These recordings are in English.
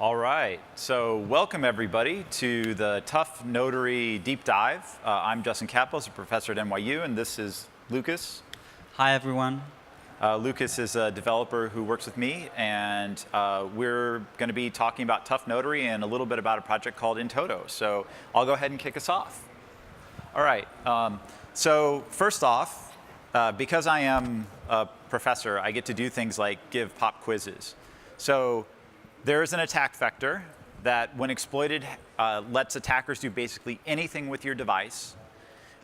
All right, so welcome everybody to the TUF Notary Deep Dive. I'm Justin Cappos, a professor at NYU, and this is Lucas. Hi everyone. Lucas is a developer who works with me, and we're going to be talking about TUF Notary and a little bit about a project called in-toto. So I'll go ahead and kick us off. All right, so first off, because I am a professor, I get to do things like give pop quizzes. So there is an attack vector that, when exploited, lets attackers do basically anything with your device.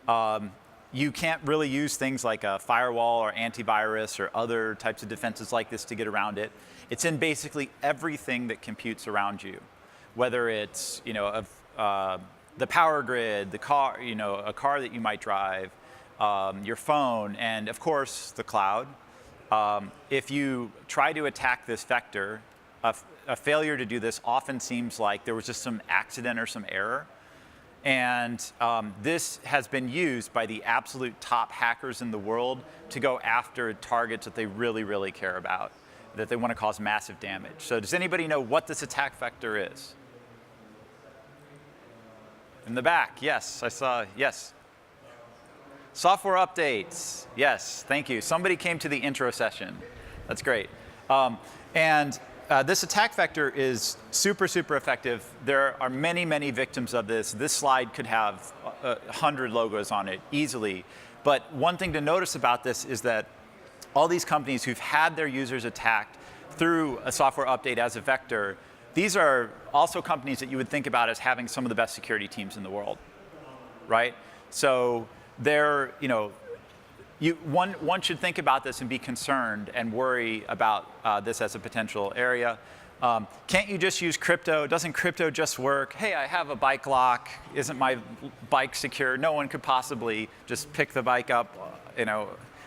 You can't really use things like a firewall or antivirus or other types of defenses like this to get around it. It's in basically everything that computes around you, whether it's the power grid, the car, a car that you might drive, your phone, and of course the cloud. If you try to attack this vector, a failure to do this often seems like there was just some accident or some error. And this has been used by the absolute top hackers in the world to go after targets that they really, really care about, that they want to cause massive damage. So does anybody know what this attack vector is? In the back, yes, I saw, yes. Software updates, yes, thank you. Somebody came to the intro session. That's great. This attack vector is super, super effective. There are many, many victims of this. This slide could have 100 logos on it easily. But one thing to notice about this is that all these companies who've had their users attacked through a software update as a vector, these are also companies that you would think about as having some of the best security teams in the world, right? So they're, one should think about this and be concerned and worry about this as a potential area. Can't you just use crypto? Doesn't crypto just work? Hey, I have a bike lock. Isn't my bike secure? No one could possibly just pick the bike up,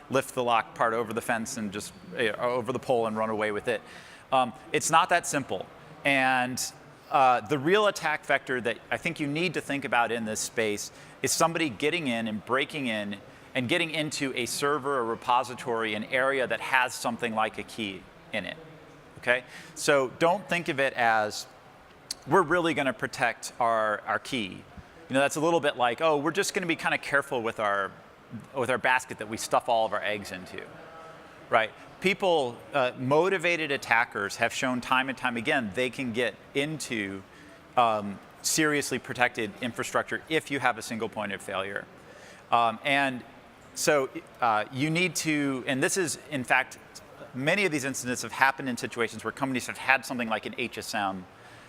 lift the lock part over the fence and just over the pole and run away with it. It's not that simple. And the real attack vector that I think you need to think about in this space is somebody getting in and breaking in and getting into a server, a repository, an area that has something like a key in it, okay? So don't think of it as, we're really going to protect our key. That's a little bit like, oh, we're just going to be kind of careful with our basket that we stuff all of our eggs into, right? People, motivated attackers have shown time and time again they can get into seriously protected infrastructure if you have a single point of failure. So you need to, and this is, in fact, many of these incidents have happened in situations where companies have had something like an HSM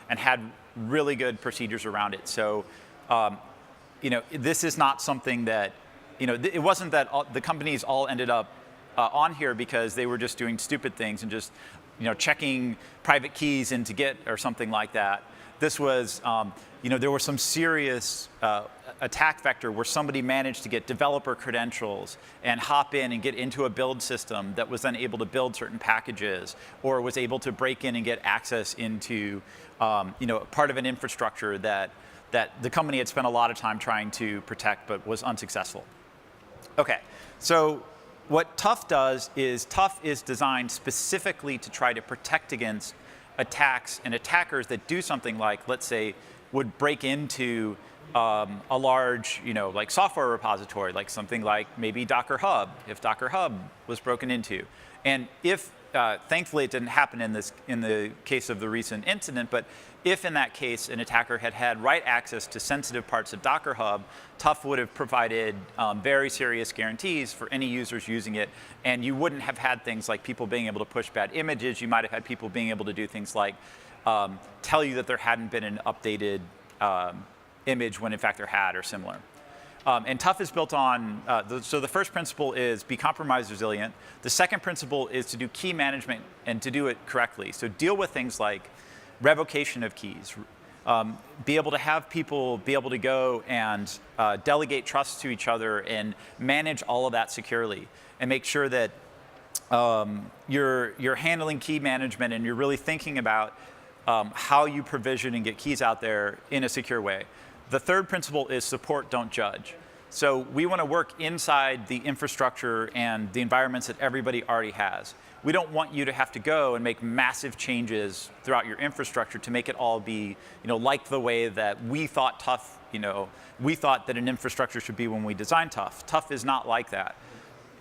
and had really good procedures around it. So, this is not something that, it wasn't that the companies all ended up on here because they were just doing stupid things and just, checking private keys into Git or something like that. This was, there was some serious attack vector where somebody managed to get developer credentials and hop in and get into a build system that was then able to build certain packages, or was able to break in and get access into, part of an infrastructure that the company had spent a lot of time trying to protect but was unsuccessful. Okay, so what TUF does is TUF is designed specifically to try to protect against attacks and attackers that do something like, let's say, would break into a large, like software repository, like something like maybe Docker Hub, if Docker Hub was broken into. And if, thankfully it didn't happen in the case of the recent incident, but if in that case an attacker had write access to sensitive parts of Docker Hub, TUF would have provided very serious guarantees for any users using it, and you wouldn't have had things like people being able to push bad images. You might have had people being able to do things like tell you that there hadn't been an updated image when in fact there had, or similar. And TUF is built on, so the first principle is be compromise resilient. The second principle is to do key management and to do it correctly. So deal with things like revocation of keys, be able to have people be able to go and delegate trust to each other and manage all of that securely, and make sure that you're handling key management and you're really thinking about how you provision and get keys out there in a secure way. The third principle is support, don't judge. So we want to work inside the infrastructure and the environments that everybody already has. we don't want you to have to go and make massive changes throughout your infrastructure to make it all be, like the way that we thought TUF, we thought that an infrastructure should be when we designed TUF. TUF is not like that.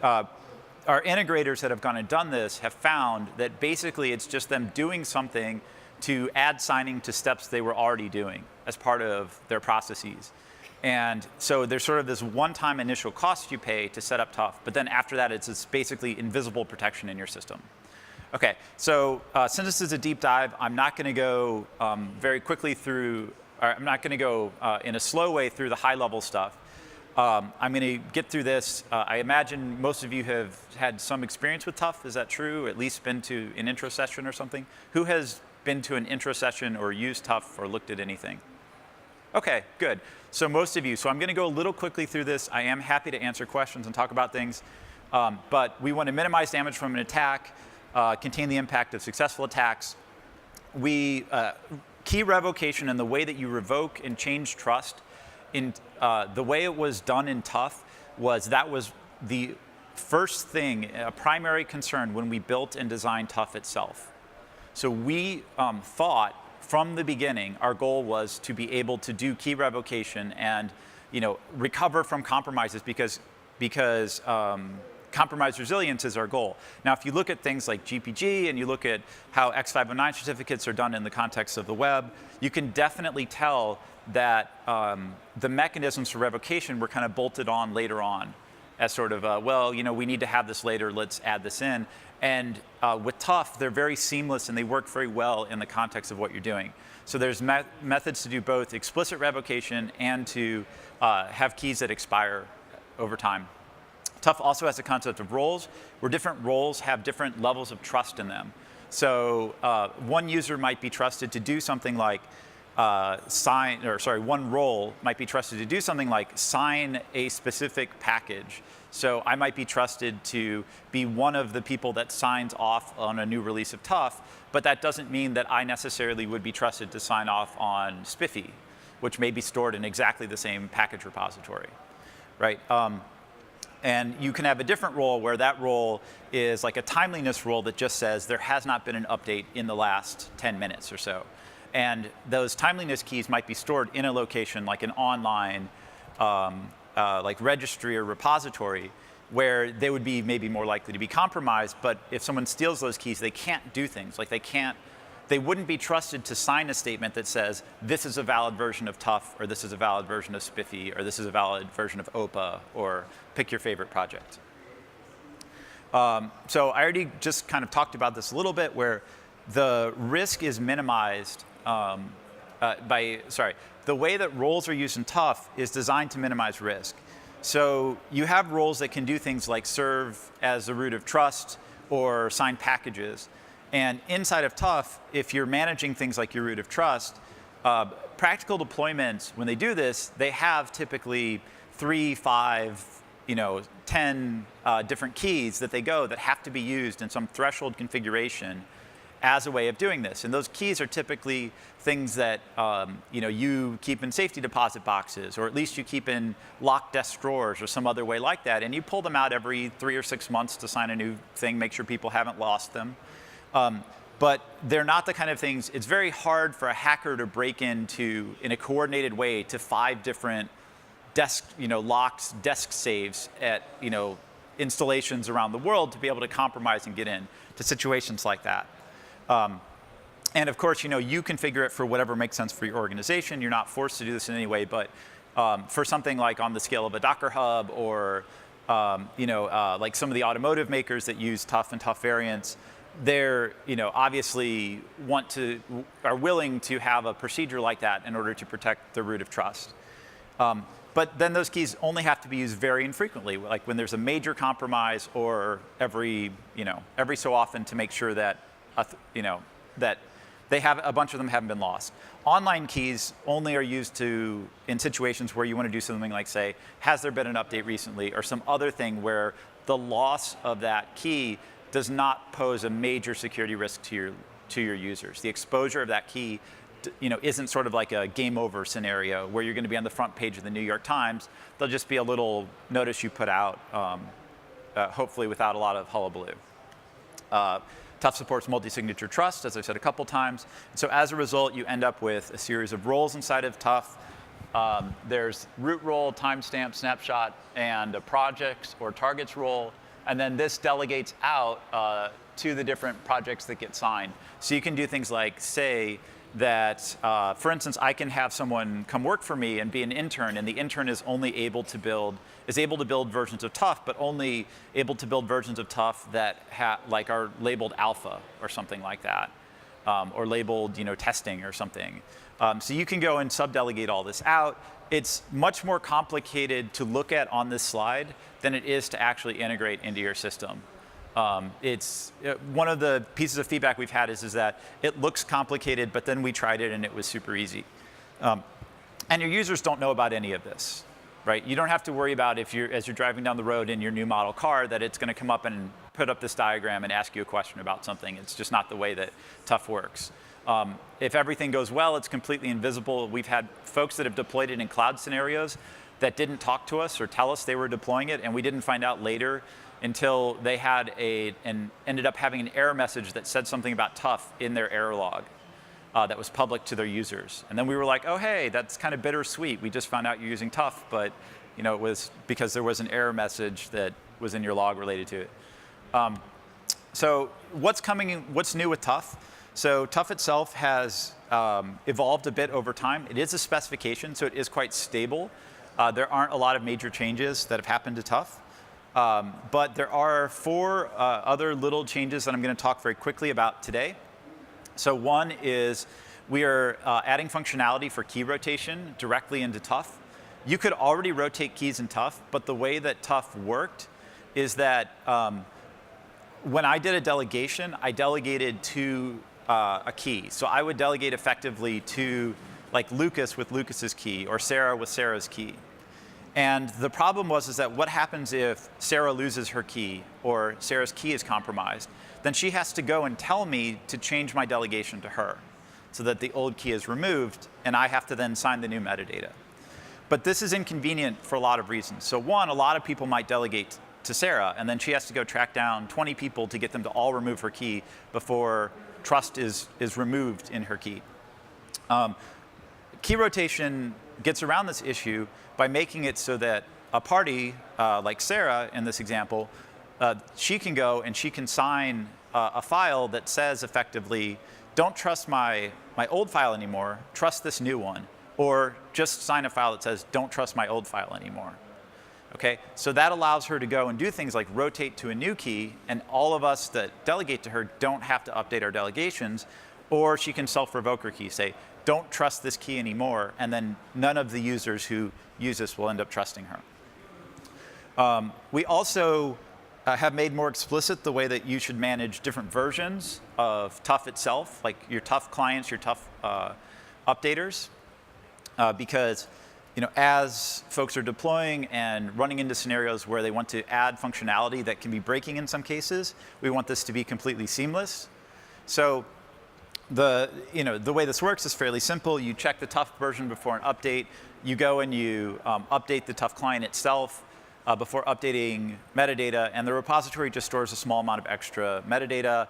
Our integrators that have gone and done this have found that basically it's just them doing something to add signing to steps they were already doing as part of their processes. And so there's sort of this one-time initial cost you pay to set up TUF, but then after that, it's basically invisible protection in your system. Okay, so since this is a deep dive, I'm not going to go very quickly through, or I'm not going to go in a slow way through the high-level stuff. I'm going to get through this. I imagine most of you have had some experience with TUF. Is that true? At least been to an intro session or something? Who has been to an intro session or used TUF or looked at anything? Okay, good. So most of you. So I'm going to go a little quickly through this. I am happy to answer questions and talk about things. But we want to minimize damage from an attack, contain the impact of successful attacks. Key revocation and the way that you revoke and change trust, the way it was done in TUF was the first thing, a primary concern when we built and designed TUF itself. So we thought from the beginning, our goal was to be able to do key revocation and recover from compromises because compromise resilience is our goal. Now, if you look at things like GPG and you look at how X509 certificates are done in the context of the web, you can definitely tell that the mechanisms for revocation were kind of bolted on later on as sort of, we need to have this later, let's add this in. And with TUF, they're very seamless and they work very well in the context of what you're doing. So there's methods to do both explicit revocation and to have keys that expire over time. TUF also has the concept of roles, where different roles have different levels of trust in them. So one user might be trusted to do something like one role might be trusted to do something like sign a specific package. So I might be trusted to be one of the people that signs off on a new release of TUF, but that doesn't mean that I necessarily would be trusted to sign off on Spiffy, which may be stored in exactly the same package repository, right? And you can have a different role where that role is like a timeliness role that just says there has not been an update in the last 10 minutes or so. And those timeliness keys might be stored in a location like an online like registry or repository where they would be maybe more likely to be compromised. But if someone steals those keys, they can't do things. Like they wouldn't be trusted to sign a statement that says, this is a valid version of TUF, or this is a valid version of Spiffy, or this is a valid version of OPA, or pick your favorite project. So I already just kind of talked about this a little bit, where the risk is minimized the way that roles are used in TUF is designed to minimize risk. So you have roles that can do things like serve as a root of trust or sign packages. And inside of TUF, if you're managing things like your root of trust, practical deployments, when they do this, they have typically 3, 5, 10 different keys that that have to be used in some threshold configuration as a way of doing this. And those keys are typically things that you keep in safety deposit boxes, or at least you keep in locked desk drawers or some other way like that. And you pull them out every 3 or 6 months to sign a new thing, make sure people haven't lost them. But they're not the kind of things, it's very hard for a hacker to break into, in a coordinated way, to 5 different locked desk saves at installations around the world to be able to compromise and get in to situations like that. And of course, you configure it for whatever makes sense for your organization. You're not forced to do this in any way, but for something like on the scale of a Docker Hub or like some of the automotive makers that use TUF and TUF variants, they're obviously are willing to have a procedure like that in order to protect the root of trust. But then those keys only have to be used very infrequently, like when there's a major compromise, or every so often, to make sure that that a bunch of them haven't been lost. Online keys only are used in situations where you want to do something like, say, has there been an update recently, or some other thing where the loss of that key does not pose a major security risk to your users. The exposure of that key isn't sort of like a game over scenario where you're going to be on the front page of the New York Times. There'll just be a little notice you put out, hopefully without a lot of hullabaloo. TUF supports multi-signature trust, as I've said a couple times. So as a result, you end up with a series of roles inside of TUF. There's root role, timestamp, snapshot, and a projects or targets role. And then this delegates out to the different projects that get signed. So you can do things like say that, for instance, I can have someone come work for me and be an intern, and the intern is only able to build versions of TUF, but only able to build versions of TUF that like are labeled alpha or something like that, or labeled testing or something. So you can go and subdelegate all this out. It's much more complicated to look at on this slide than it is to actually integrate into your system. It's one of the pieces of feedback we've had is that it looks complicated, but then we tried it and it was super easy. And your users don't know about any of this, right? You don't have to worry about as you're driving down the road in your new model car that it's going to come up and put up this diagram and ask you a question about something. It's just not the way that TUF works. If everything goes well, it's completely invisible. We've had folks that have deployed it in cloud scenarios that didn't talk to us or tell us they were deploying it, and we didn't find out later until they had ended up having an error message that said something about TUF in their error log that was public to their users. And then we were like, oh, hey, that's kind of bittersweet. We just found out you're using TUF, but it was because there was an error message that was in your log related to it. So what's new with TUF? So TUF itself has evolved a bit over time. It is a specification, so it is quite stable. There aren't a lot of major changes that have happened to TUF. But there are 4 other little changes that I'm going to talk very quickly about today. So one is we are adding functionality for key rotation directly into TUF. You could already rotate keys in TUF, but the way that TUF worked is that when I did a delegation, I delegated to a key. So I would delegate effectively to like Lucas with Lucas's key or Sarah with Sarah's key. And the problem was that what happens if Sarah loses her key or Sarah's key is compromised? Then she has to go and tell me to change my delegation to her so that the old key is removed, and I have to then sign the new metadata. But this is inconvenient for a lot of reasons. So one, a lot of people might delegate to Sarah, and then she has to go track down 20 people to get them to all remove her key before trust is removed in her key. Key rotation gets around this issue by making it so that a party, like Sarah in this example, she can go and she can sign a file that says effectively, don't trust my old file anymore, trust this new one. Or just sign a file that says, don't trust my old file anymore. Okay? So that allows her to go and do things like rotate to a new key, and all of us that delegate to her don't have to update our delegations. Or she can self-revoke her key, say, don't trust this key anymore, and then none of the users who use this will end up trusting her. We also have made more explicit the way that you should manage different versions of TUF itself, like your TUF clients, your TUF updaters, because as folks are deploying and running into scenarios where they want to add functionality that can be breaking in some cases, we want this to be completely seamless. So the way this works is fairly simple. You check the TUF version before an update. You go and you update the TUF client itself before updating metadata, and the repository just stores a small amount of extra metadata.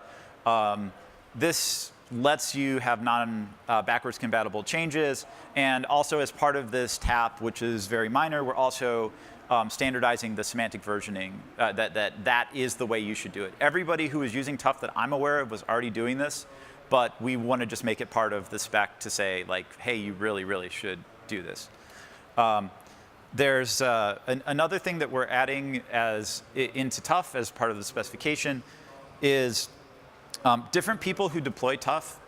This lets you have non-backwards compatible changes, and also as part of this tap, which is very minor, we're also standardizing the semantic versioning. That is the way you should do it. Everybody who is using TUF that I'm aware of was already doing this, but we want to just make it part of the spec to say, like, hey, you really, really should do this. There's another thing that we're adding into TUF as part of the specification is different people who deploy TUF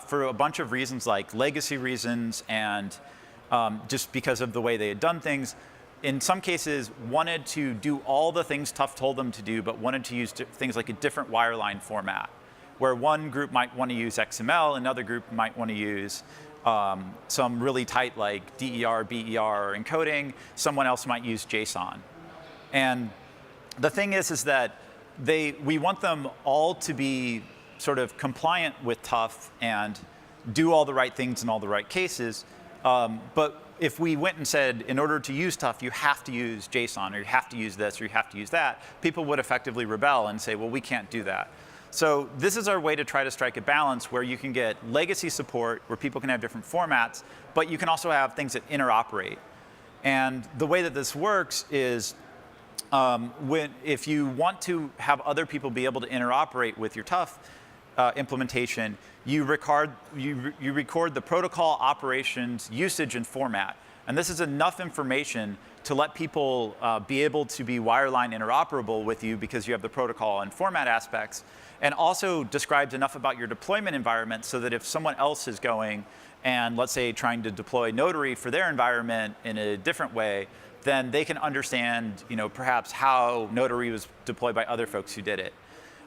for a bunch of reasons, like legacy reasons and just because of the way they had done things, in some cases wanted to do all the things TUF told them to do, but wanted to use things like a different wireline format, where one group might want to use XML, another group might want to use some really tight like DER, BER encoding, someone else might use JSON. And the thing is that we want them all to be sort of compliant with TUF and do all the right things in all the right cases. But if we went and said, in order to use TUF, you have to use JSON, or you have to use this, or you have to use that, people would effectively rebel and say, well, we can't do that. So this is our way to try to strike a balance where you can get legacy support, where people can have different formats, but you can also have things that interoperate. And the way that this works is if you want to have other people be able to interoperate with your TUF implementation, you record the protocol, operations, usage, and format. And this is enough information to let people be able to be wireline interoperable with you because you have the protocol and format aspects, and also describes enough about your deployment environment so that if someone else is going and, let's say, trying to deploy Notary for their environment in a different way, then they can understand, perhaps how Notary was deployed by other folks who did it.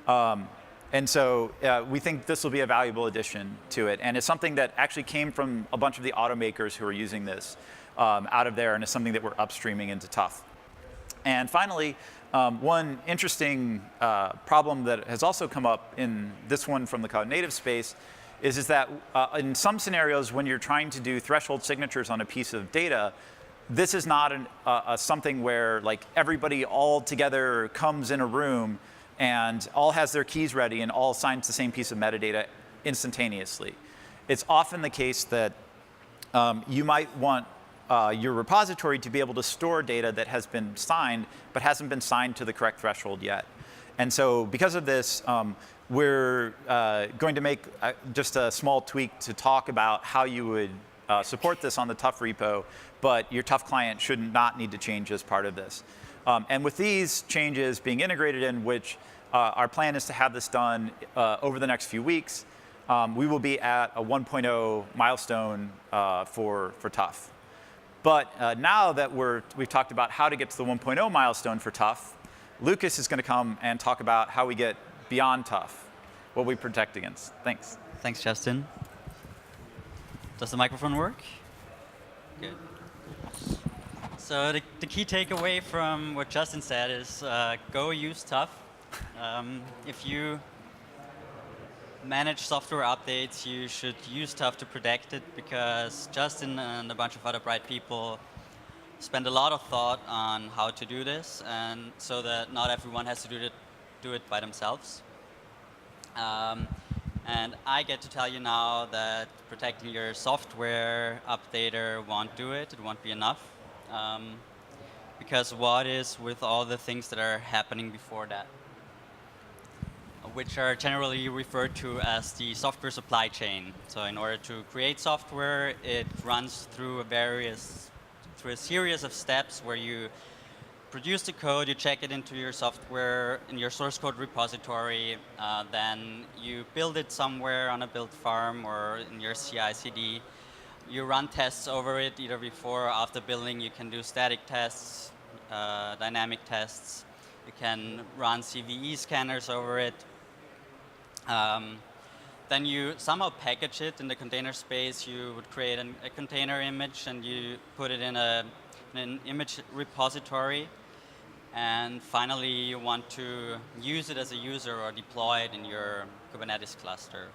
And so we think this will be a valuable addition to it. And it's something that actually came from a bunch of the automakers who are using this out of there, and it's something that we're upstreaming into TUF. And finally, one interesting problem that has also come up in this one from the cloud native space is that in some scenarios when you're trying to do threshold signatures on a piece of data, this is not something where like everybody all together comes in a room and all has their keys ready and all signs the same piece of metadata instantaneously. It's often the case that you might want your repository to be able to store data that has been signed but hasn't been signed to the correct threshold yet. And so because of this, we're going to make just a small tweak to talk about how you would support this on the TUF repo, but your TUF client should not need to change as part of this. And with these changes being integrated in, which our plan is to have this done over the next few weeks, we will be at a 1.0 milestone for TUF. But now that we've talked about how to get to the 1.0 milestone for TUF, Lukas is going to come and talk about how we get beyond TUF, what we protect against. Thanks. Thanks, Justin. Does the microphone work? Good. So the key takeaway from what Justin said is go use TUF. If you manage software updates, you should use TUF to protect it, because Justin and a bunch of other bright people spend a lot of thought on how to do this, and so that not everyone has to do it by themselves. And I get to tell you now that protecting your software updater won't do it. It won't be enough. Because what is with all the things that are happening before that, which are generally referred to as the software supply chain. So in order to create software, it runs through a series of steps where you produce the code, you check it into your software, in your source code repository, then you build it somewhere on a build farm or in your CI/CD. You run tests over it either before or after building. You can do static tests, dynamic tests. You can run CVE scanners over it. Then you somehow package it in the container space. You would create a container image and you put it in an image repository. And finally, you want to use it as a user or deploy it in your Kubernetes cluster.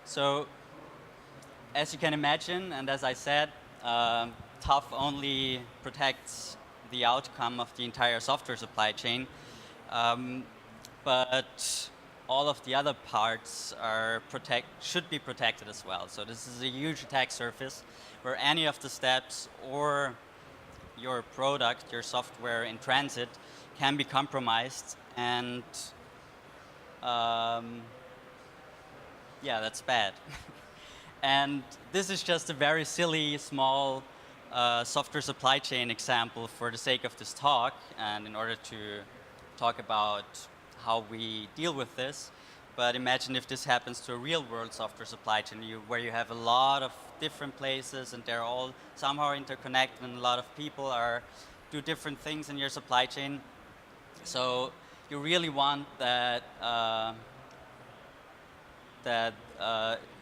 So as you can imagine, and as I said, TUF only protects the outcome of the entire software supply chain. But all of the other parts should be protected as well. So this is a huge attack surface where any of the steps or your product, your software in transit, can be compromised. And yeah, that's bad. And this is just a very silly, small software supply chain example for the sake of this talk, and in order to talk about how we deal with this. But imagine if this happens to a real-world software supply chain where you have a lot of different places and they're all somehow interconnected, and a lot of people do different things in your supply chain. So you really want that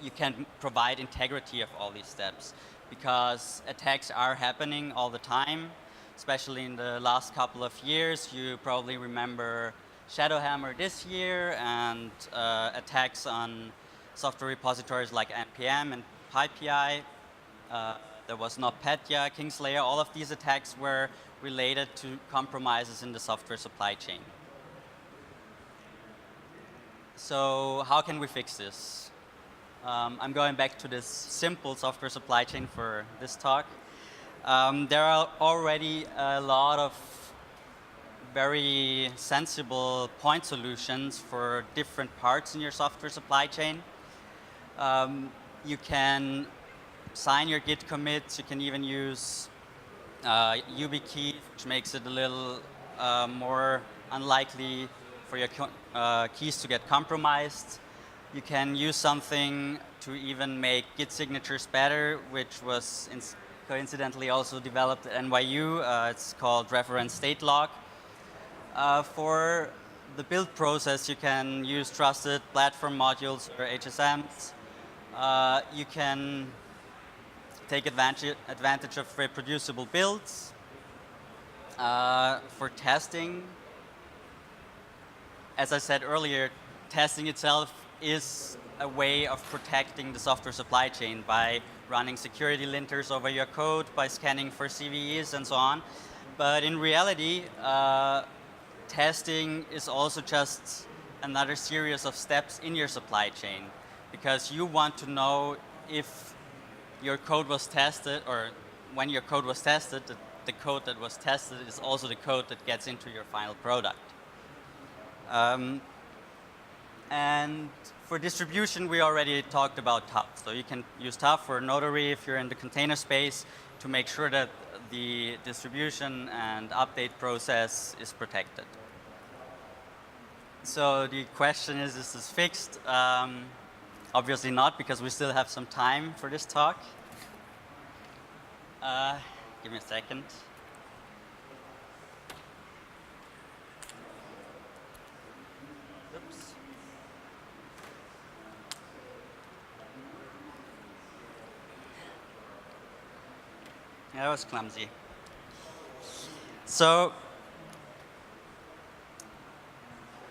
you can provide integrity of all these steps, because attacks are happening all the time, especially in the last couple of years. You probably remember Shadowhammer this year and attacks on software repositories like NPM and PyPI. There was NotPetya, Kingslayer. All of these attacks were related to compromises in the software supply chain. So how can we fix this? I'm going back to this simple software supply chain for this talk. There are already a lot of very sensible point solutions for different parts in your software supply chain. You can sign your Git commits. You can even use YubiKey, which makes it a little more unlikely for your keys to get compromised. You can use something to even make Git signatures better, which was coincidentally also developed at NYU. It's called reference state log. For the build process, you can use trusted platform modules or HSMs. You can take advantage of reproducible builds. For testing, as I said earlier, testing itself is a way of protecting the software supply chain by running security linters over your code, by scanning for CVEs and so on. But in reality, testing is also just another series of steps in your supply chain, because you want to know if your code was tested, or when your code was tested, the code that was tested is also the code that gets into your final product. And for distribution, we already talked about TUF. So you can use TUF or Notary if you're in the container space to make sure that the distribution and update process is protected. So the question is this fixed? Obviously not, because we still have some time for this talk. Give me a second. Oops. That was clumsy. So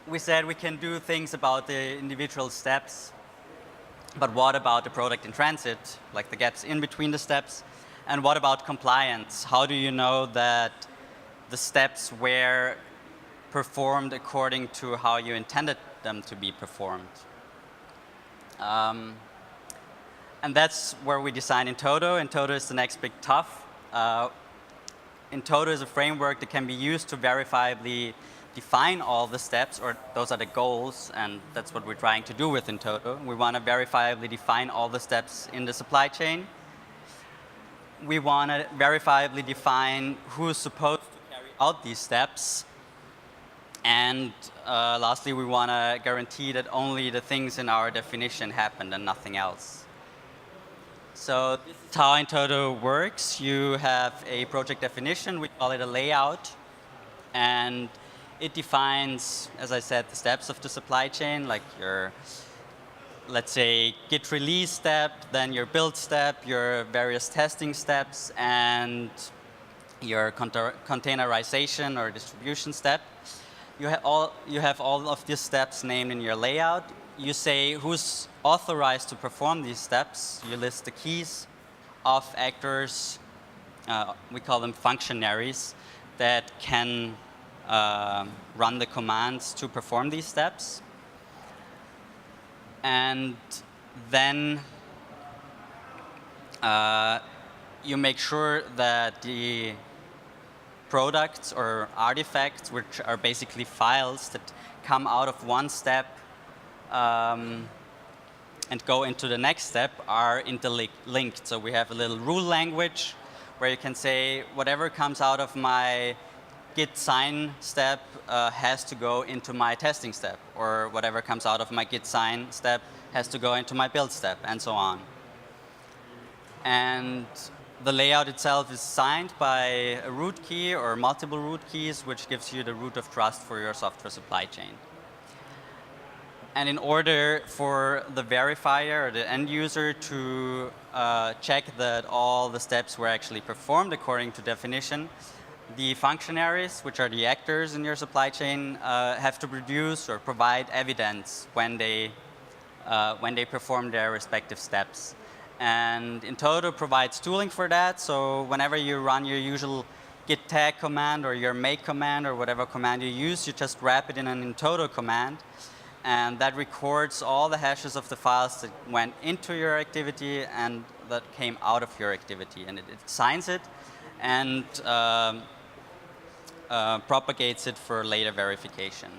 we said we can do things about the individual steps, but what about the product in transit, like the gaps in between the steps? And what about compliance? How do you know that the steps were performed according to how you intended them to be performed? And that's where we design in-toto. In-toto is the next big TUF. In-toto is a framework that can be used to verifiably define all the steps, or those are the goals, and that's what we're trying to do with in-toto. We want to verifiably define all the steps in the supply chain. We want to verifiably define who's supposed to carry out these steps. And lastly, we want to guarantee that only the things in our definition happen and nothing else. So this is how in-toto works. You have a project definition. We call it a layout. And it defines, as I said, the steps of the supply chain, like your, let's say, Git release step, then your build step, your various testing steps, and your containerization or distribution step. You have all of these steps named in your layout. You say who's authorized to perform these steps. You list the keys of actors, we call them functionaries, that can run the commands to perform these steps. And then you make sure that the products or artifacts, which are basically files that come out of one step and go into the next step, are interlinked. So we have a little rule language where you can say whatever comes out of my Git sign step has to go into my testing step, or whatever comes out of my Git sign step has to go into my build step, and so on. And the layout itself is signed by a root key or multiple root keys, which gives you the root of trust for your software supply chain. And in order for the verifier or the end user to check that all the steps were actually performed according to definition, the functionaries, which are the actors in your supply chain, have to produce or provide evidence when they perform their respective steps. And in-toto provides tooling for that. So whenever you run your usual git tag command or your make command or whatever command you use, you just wrap it in an in-toto command. and that records all the hashes of the files that went into your activity and that came out of your activity. And it signs it and propagates it for later verification.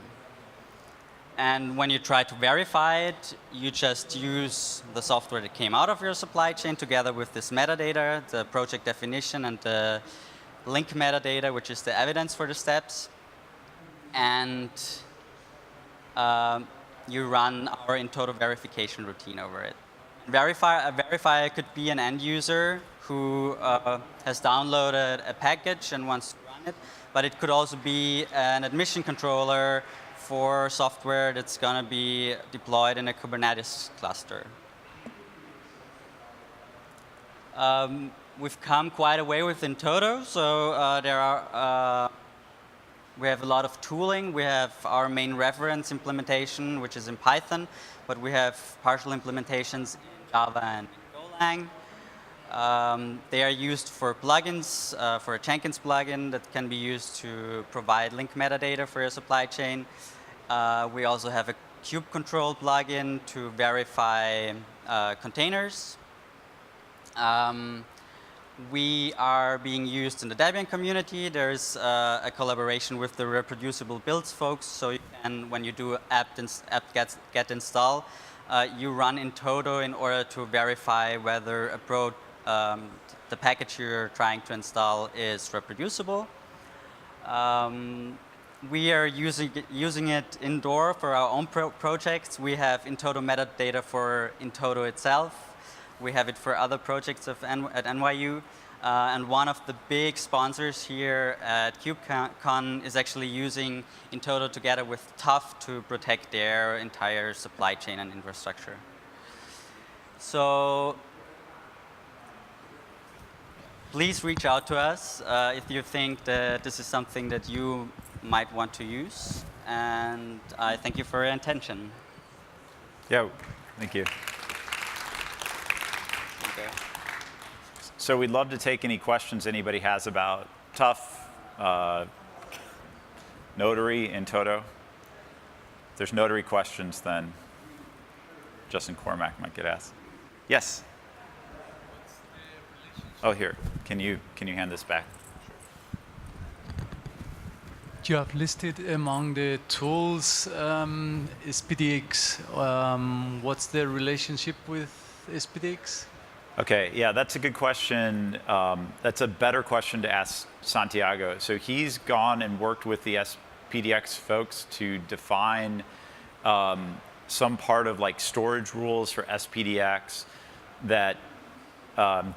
And when you try to verify it, you just use the software that came out of your supply chain together with this metadata, the project definition and the link metadata, which is the evidence for the steps. And you run our in-toto verification routine over it. A verifier could be an end user who has downloaded a package and wants to run it, but it could also be an admission controller for software that's going to be deployed in a Kubernetes cluster. We've come quite a way with in-toto, so we have a lot of tooling. We have our main reference implementation, which is in Python, but we have partial implementations in Java and in Golang. They are used for plugins, for a Jenkins plugin that can be used to provide link metadata for your supply chain. We also have a kube control plugin to verify containers. We are being used in the Debian community. There's a collaboration with the reproducible builds folks, so you can, when you do apt-get install, you run in-toto in order to verify whether the package you're trying to install is reproducible. We are using it indoor for our own projects. We have in-toto metadata for in-toto itself. We have it for other projects at NYU. And one of the big sponsors here at KubeCon is actually using in-toto together with TUF to protect their entire supply chain and infrastructure. So please reach out to us if you think that this is something that you might want to use. And I thank you for your attention. Yeah, thank you. Okay. So we'd love to take any questions anybody has about TUF, Notary, in-toto. If there's Notary questions, then Justin Cormack might get asked. Yes? Oh, here. Can you hand this back? You have listed among the tools SPDX. What's the relationship with SPDX? Okay, yeah, that's a good question. That's a better question to ask Santiago. So he's gone and worked with the SPDX folks to define some part of like storage rules for SPDX that,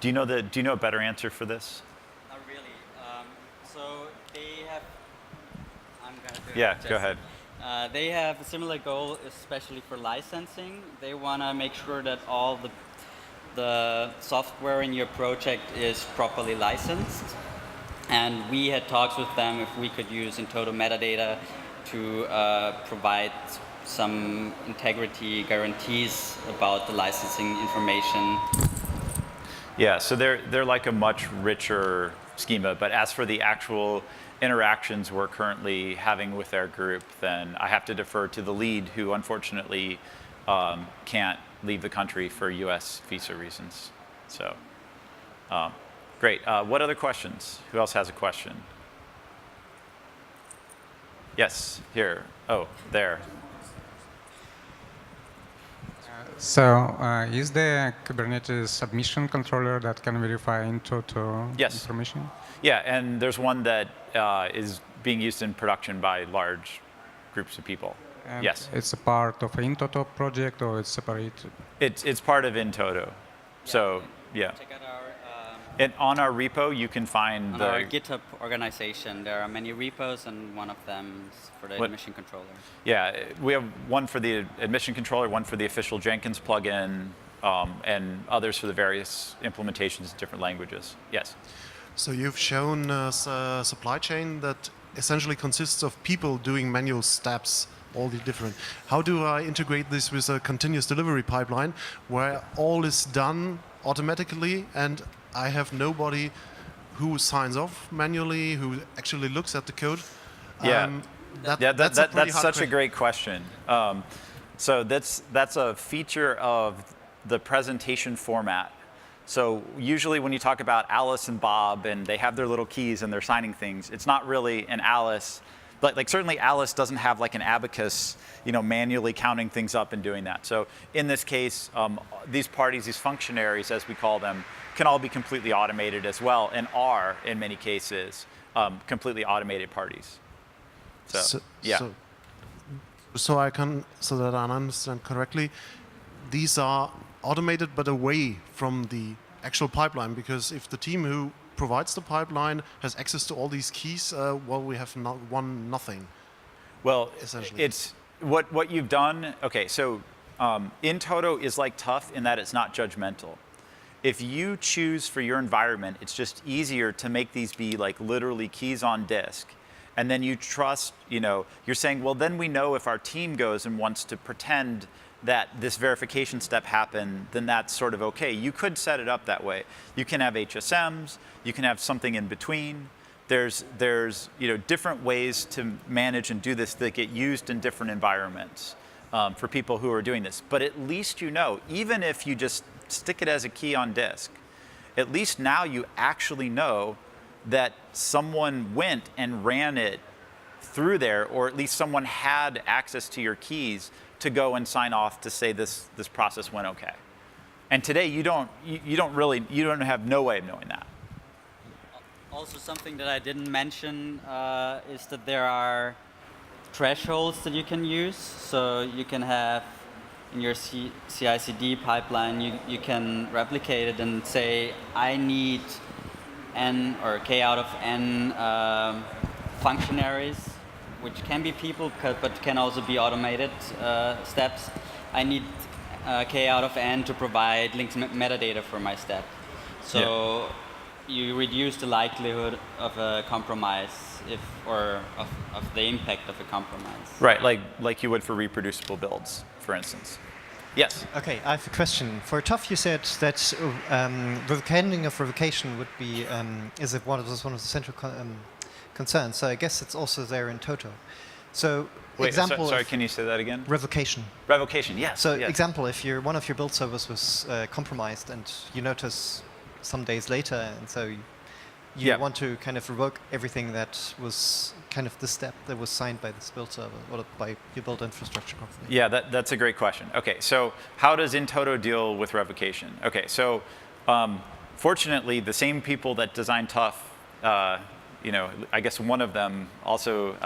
do you know a better answer for this? Not really. So they have, I'm going to do Yeah, it, go ahead. They have a similar goal, especially for licensing. They want to make sure that all the software in your project is properly licensed. And we had talks with them if we could use in-toto metadata to provide some integrity guarantees about the licensing information. Yeah, so they're like a much richer schema. But as for the actual interactions we're currently having with our group, then I have to defer to the lead, who unfortunately can't leave the country for US visa reasons. So, great. What other questions? Who else has a question? Yes, here. Oh, there. So, is there a Kubernetes submission controller that can verify in-toto information? Yeah, and there's one that is being used in production by large groups of people. And yes. It's a part of an in-toto project, or it's separate? It's part of in-toto. Yeah. So, yeah. Check out our, and on our repo, you can find on our GitHub organization. There are many repos, and one of them is for the admission controller. Yeah, we have one for the admission controller, one for the official Jenkins plugin, and others for the various implementations in different languages. Yes. So you've shown us a supply chain that essentially consists of people doing manual steps, all the different. How do I integrate this with a continuous delivery pipeline where all is done automatically and I have nobody who signs off manually, who actually looks at the code? Yeah, that's such a great question. So that's a feature of the presentation format. So usually when you talk about Alice and Bob and they have their little keys and they're signing things, it's not really an Alice. But like certainly Alice doesn't have like an abacus, manually counting things up and doing that. So in this case, these parties, these functionaries as we call them, can all be completely automated as well and are in many cases completely automated parties. So yeah. So that I understand correctly, these are automated but away from the actual pipeline, because if the team who provides the pipeline has access to all these keys, well, we have nothing. Well, essentially, it's what you've done. Okay, so in-toto is like TUF in that it's not judgmental. If you choose for your environment, it's just easier to make these be like literally keys on disk. And then you trust, you're saying, well, then we know if our team goes and wants to pretend that this verification step happened, then that's sort of okay. You could set it up that way. You can have HSMs, you can have something in between. There's different ways to manage and do this that get used in different environments for people who are doing this. But at least even if you just stick it as a key on disk, at least now you actually know that someone went and ran it through there, or at least someone had access to your keys to go and sign off to say this process went okay. And today you don't have no way of knowing that. Also, something that I didn't mention is that there are thresholds that you can use. So you can have in your CI/CD pipeline, you can replicate it and say, I need N or K out of N functionaries, which can be people, but can also be automated steps. I need K out of N to provide linked metadata for my step. So you reduce the likelihood of a compromise of the impact of a compromise. Right, like you would for reproducible builds, for instance. Yes? Okay, I have a question. For TUF, you said that the handling of revocation would be one of the central concerns. So I guess it's also there in toto. So wait, sorry, can you say that again? Revocation. Revocation, yes. So yes. example, if one of your build servers was compromised and you notice some days later, and so you want to kind of revoke everything that was kind of the step that was signed by this build server or by your build infrastructure company. Yeah, that's a great question. Okay, so how does in-toto deal with revocation? Okay, so fortunately, the same people that designed TUF, I guess one of them also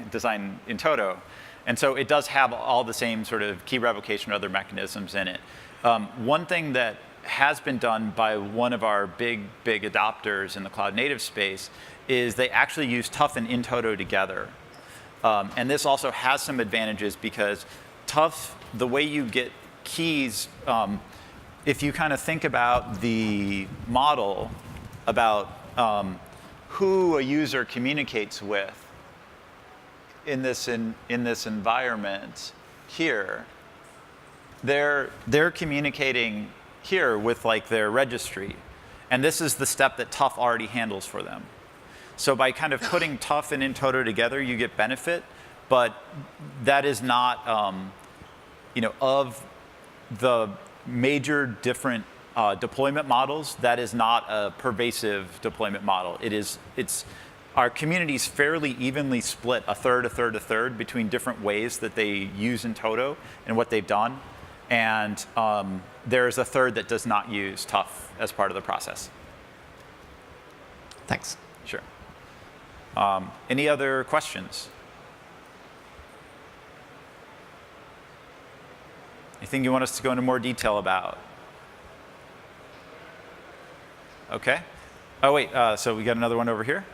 designed in-toto. And so it does have all the same sort of key revocation or other mechanisms in it. One thing that has been done by one of our big adopters in the cloud native space is they actually use TUF and in-toto together. And this also has some advantages because TUF, the way you get keys, if you kind of think about the model about who a user communicates with in this environment here, they're communicating here with like their registry. And this is the step that TUF already handles for them. So by kind of putting TUF and in-toto together, you get benefit, but that is not, of the major different deployment models, that is not a pervasive deployment model. Our community is fairly evenly split, a third between different ways that they use in-toto and what they've done. And there's a third that does not use TUF as part of the process. Thanks. Sure. Any other questions? Anything you want us to go into more detail about? Okay. Oh, wait. So we got another one over here.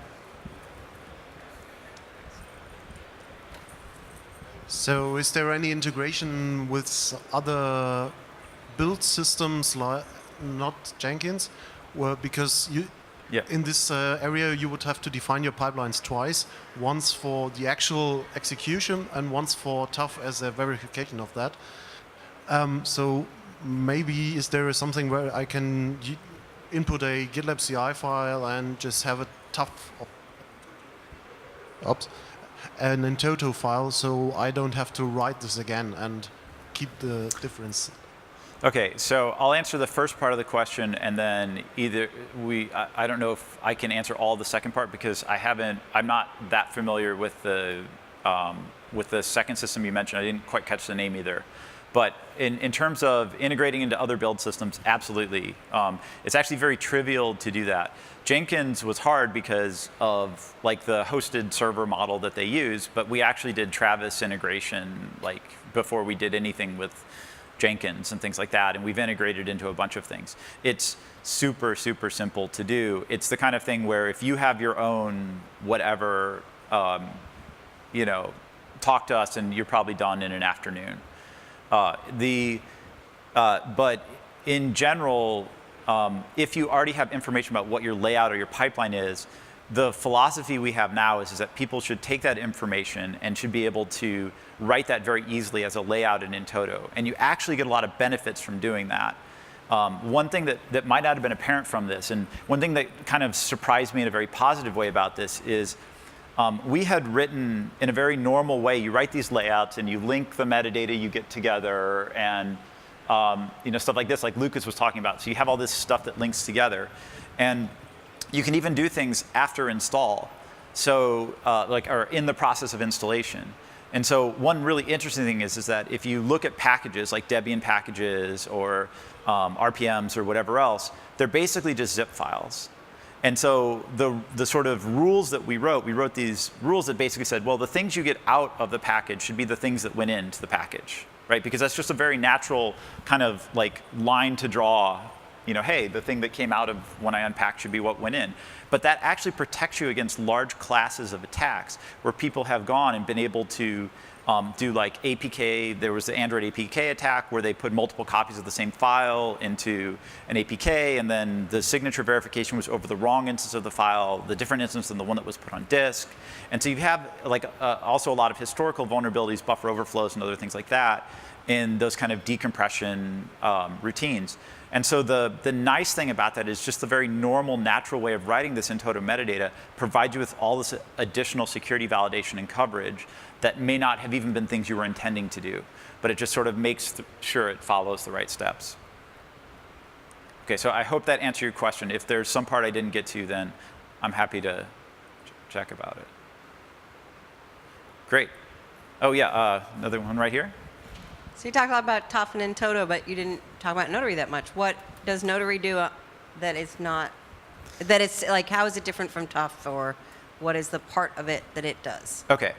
So is there any integration with other build systems, like not Jenkins? Well, because in this area you would have to define your pipelines twice, once for the actual execution and once for TUF as a verification of that. So maybe is there something where I can input a GitLab CI file and just have a TUF an in-toto file, so I don't have to write this again, and keep the difference? Okay, so I'll answer the first part of the question, and then I don't know if I can answer all the second part because I'm not that familiar with the second system you mentioned. I didn't quite catch the name either. But in terms of integrating into other build systems, absolutely. It's actually very trivial to do that. Jenkins was hard because of like the hosted server model that they use, but we actually did Travis integration like before we did anything with Jenkins and things like that, and we've integrated into a bunch of things. It's super, super simple to do. It's the kind of thing where if you have your own whatever, you know, talk to us and you're probably done in an afternoon. But in general, if you already have information about what your layout or your pipeline is, the philosophy we have now is that people should take that information and should be able to write that very easily as a layout in in-toto. And you actually get a lot of benefits from doing that. One thing that might not have been apparent from this, and one thing that kind of surprised me in a very positive way about this is we had written in a very normal way, you write these layouts and you link the metadata you get together and you know, stuff like this, like Lucas was talking about. So you have all this stuff that links together. And you can even do things after install, so or in the process of installation. And so one really interesting thing is that if you look at packages like Debian packages or RPMs or whatever else, they're basically just zip files. And so the sort of rules that we wrote these rules that basically said, well, the things you get out of the package should be the things that went into the package, right? Because that's just a very natural kind of like line to draw. You know, hey, the thing that came out of when I unpacked should be what went in. But that actually protects you against large classes of attacks where people have gone and been able to do like APK. There was the Android APK attack where they put multiple copies of the same file into an APK, and then the signature verification was over the wrong instance of the file, the different instance than the one that was put on disk. And so you have like also a lot of historical vulnerabilities, buffer overflows, and other things like that in those kind of decompression routines. And so the nice thing about that is just the very normal, natural way of writing this in-toto metadata provides you with all this additional security validation and coverage that may not have even been things you were intending to do. But it just sort of makes sure it follows the right steps. OK, so I hope that answered your question. If there's some part I didn't get to, then I'm happy to check about it. Great. Oh, yeah, another one right here. So you talked a lot about TUF and in-toto, but you didn't talk about Notary that much. What does Notary do that is not, that it's like, how is it different from TUF, or what is the part of it that it does? OK.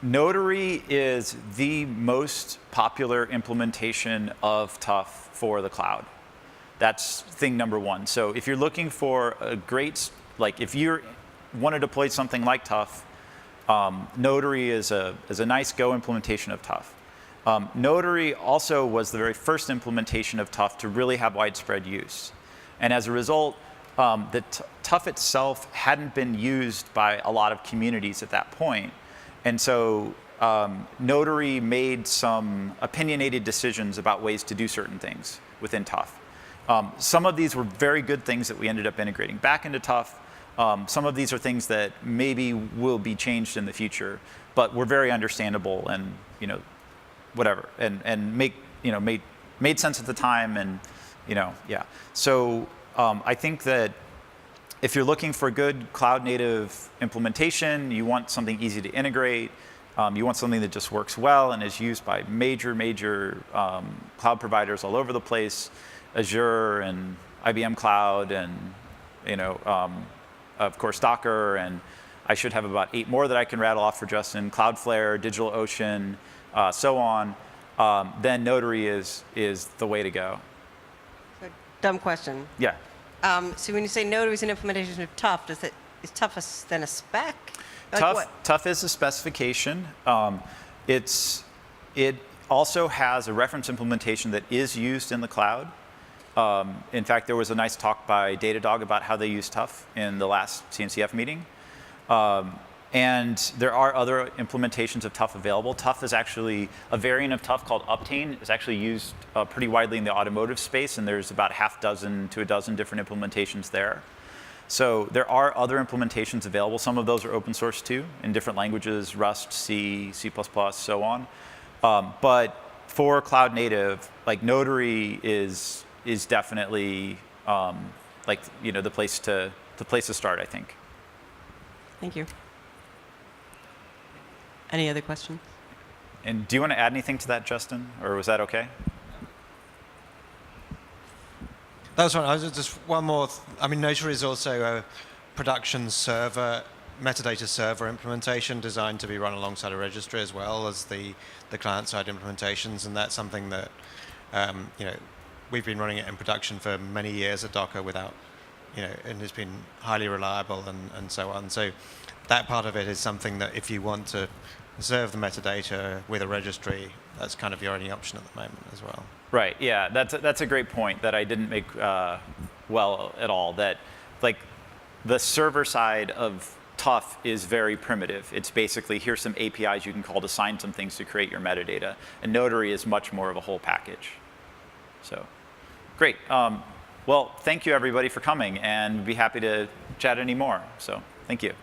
Notary is the most popular implementation of TUF for the cloud. That's thing number one. So if you're looking for a great, like if you want to deploy something like TUF, Notary is a nice Go implementation of TUF. Notary also was the very first implementation of TUF to really have widespread use. And as a result, the TUF itself hadn't been used by a lot of communities at that point. And so Notary made some opinionated decisions about ways to do certain things within TUF. Some of these were very good things that we ended up integrating back into TUF. Some of these are things that maybe will be changed in the future, but were very understandable and, you know, whatever, and made sense at the time, and yeah. So I think that if you're looking for good cloud native implementation, you want something easy to integrate, you want something that just works well and is used by major cloud providers all over the place, Azure and IBM Cloud, and of course Docker, and I should have about 8 more that I can rattle off for Justin: Cloudflare, DigitalOcean, so on, then Notary is the way to go. Dumb question. Yeah. So when you say Notary is an implementation of TUF, is TUF then a spec? TUF is a specification. It also has a reference implementation that is used in the cloud. In fact, there was a nice talk by Datadog about how they use TUF in the last CNCF meeting. And there are other implementations of TUF available. TUF is actually a variant of TUF called Optane. It's actually used pretty widely in the automotive space, and there's about half dozen to a dozen different implementations there. So there are other implementations available. Some of those are open source too, in different languages: Rust, C, C++, so on. But for cloud native, like Notary is definitely like the place to start, I think. Thank you. Any other questions? And do you want to add anything to that, Justin, or was that okay? That was one. I was just one more. I mean, Notary is also a production server, metadata server implementation designed to be run alongside a registry as well as the client-side implementations, and that's something that we've been running it in production for many years at Docker without, and it's been highly reliable and so on. So that part of it is something that if you want to serve the metadata with a registry, that's kind of your only option at the moment as well. Right. Yeah, that's a great point that I didn't make well at all. That like the server side of TUF is very primitive. It's basically here's some APIs you can call to sign some things to create your metadata, and Notary is much more of a whole package. So, great. Well, thank you everybody for coming, and we'd be happy to chat any more. So, thank you.